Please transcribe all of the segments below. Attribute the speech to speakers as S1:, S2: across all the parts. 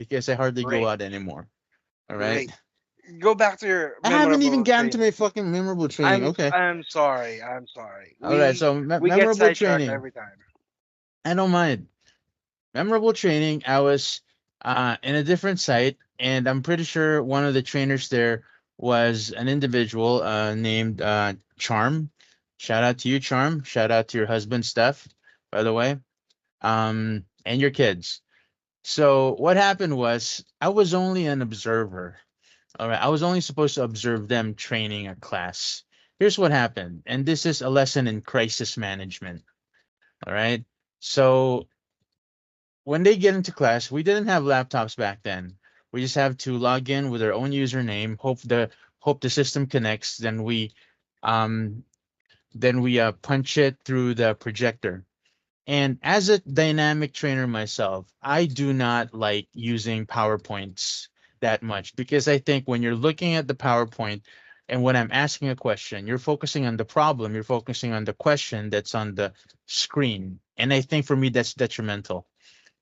S1: because I hardly go
S2: Great,
S1: out anymore. All right.
S2: great. Go back to your
S1: I haven't even
S2: memorable
S1: gotten to
S2: training.
S1: my fucking memorable training. Okay.
S2: I'm sorry. I'm sorry.
S1: All right. So
S2: We get
S1: memorable
S2: sidetracked
S1: training.
S2: every time.
S1: I don't mind. Memorable training. I was in a different site, and I'm pretty sure one of the trainers there was an individual named Charm. Shout out to you, Charm. Shout out to your husband, Steph, by the way, and your kids. So what happened was I was only an observer. All right, I was only supposed to observe them training a class. Here's what happened, and this is a lesson in crisis management. All right. So when they get into class, we didn't have laptops back then. We just have to log in with our own username, hope the system connects, um then we punch it through the projector. And as a dynamic trainer myself, I do not like using PowerPoints that much because I think when you're looking at the PowerPoint and when I'm asking a question, you're focusing on the problem, you're focusing on the question that's on the screen. And I think for me, that's detrimental.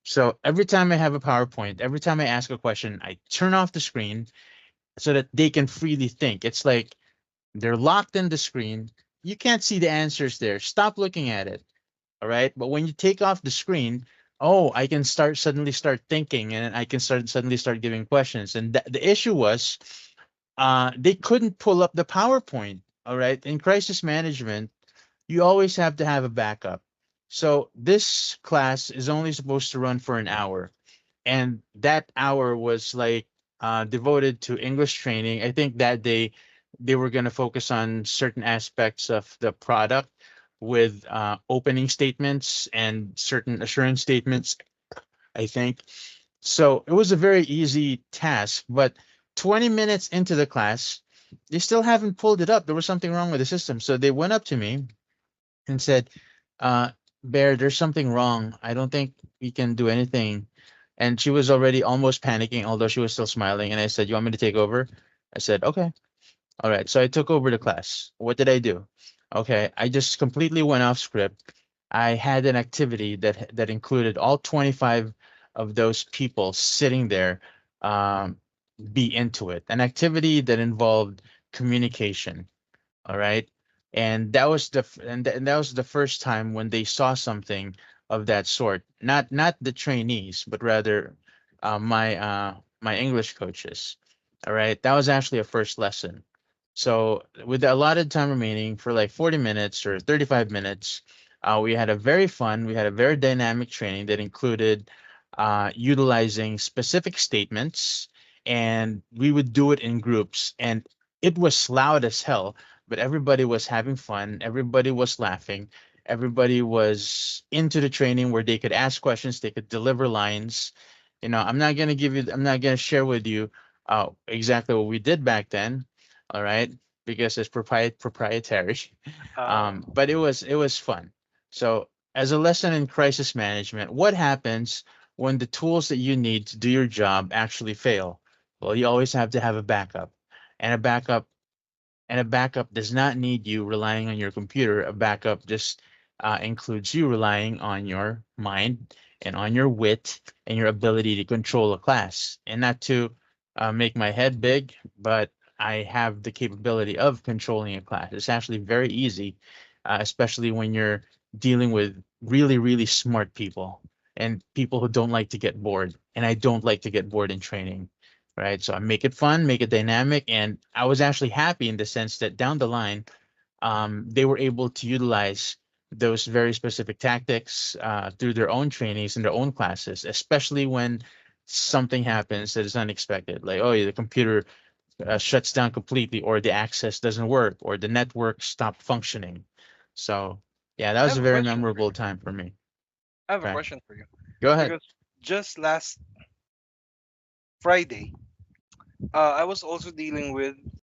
S1: So every time I have a PowerPoint, every time I ask a question, I turn off the screen so that they can freely think. It's like they're locked in the screen. You can't see the answers there. Stop looking at it. All right. But when you take off the screen, oh, I can suddenly start thinking and I can suddenly start giving questions. And the issue was they couldn't pull up the PowerPoint. All right. In crisis management, you always have to have a backup. So this class is only supposed to run for an hour. And that hour was like devoted to English training. I think that they were going to focus on certain aspects of the product with opening statements and certain assurance statements, I think. So it was a very easy task, but 20 minutes into the class, they still haven't pulled it up. There was something wrong with the system. So they went up to me and said, uh, Bear, there's something wrong. I don't think we can do anything. And she was already almost panicking, although she was still smiling. And I said, you want me to take over? I said, okay. All right. So I took over the class. What did I do? Okay. I just completely went off script. I had an activity that included all 25 of those people sitting there um, be into it. An activity that involved communication. All right. And that was and that was the first time when they saw something of that sort. Not the trainees, but rather my English coaches. All right. That was actually a first lesson. So with the allotted time remaining for like 40 minutes or 35 minutes, we had a very dynamic training that included utilizing specific statements, and we would do it in groups. And it was loud as hell, but everybody was having fun. Everybody was laughing. Everybody was into the training where they could ask questions, they could deliver lines. I'm not gonna share with you exactly what we did back then, all right, because it's proprietary.
S2: Oh,
S1: But it was fun. So as a lesson in crisis management, what happens when the tools that you need to do your job actually fail? Well, you always have to have a backup, and a backup does not need you relying on your computer. A backup just includes you relying on your mind and on your wit and your ability to control a class. And not to make my head big, but I have the capability of controlling a class. It's actually very easy, especially when you're dealing with really, really smart people and people who don't like to get bored. And I don't like to get bored in training, right? So I make it fun, make it dynamic, and I was actually happy in the sense that down the line, they were able to utilize those very specific tactics through their own trainings and their own classes, especially when something happens that is unexpected, like oh, yeah, the computer shuts down completely, or the access doesn't work, or the network stopped functioning. So yeah, that
S2: I
S1: was
S2: have
S1: a
S2: a
S1: very
S2: question for
S1: memorable
S2: you.
S1: time for me.
S2: I have a
S1: Okay,
S2: question for you
S1: go ahead.
S2: because just last Friday, I was also dealing with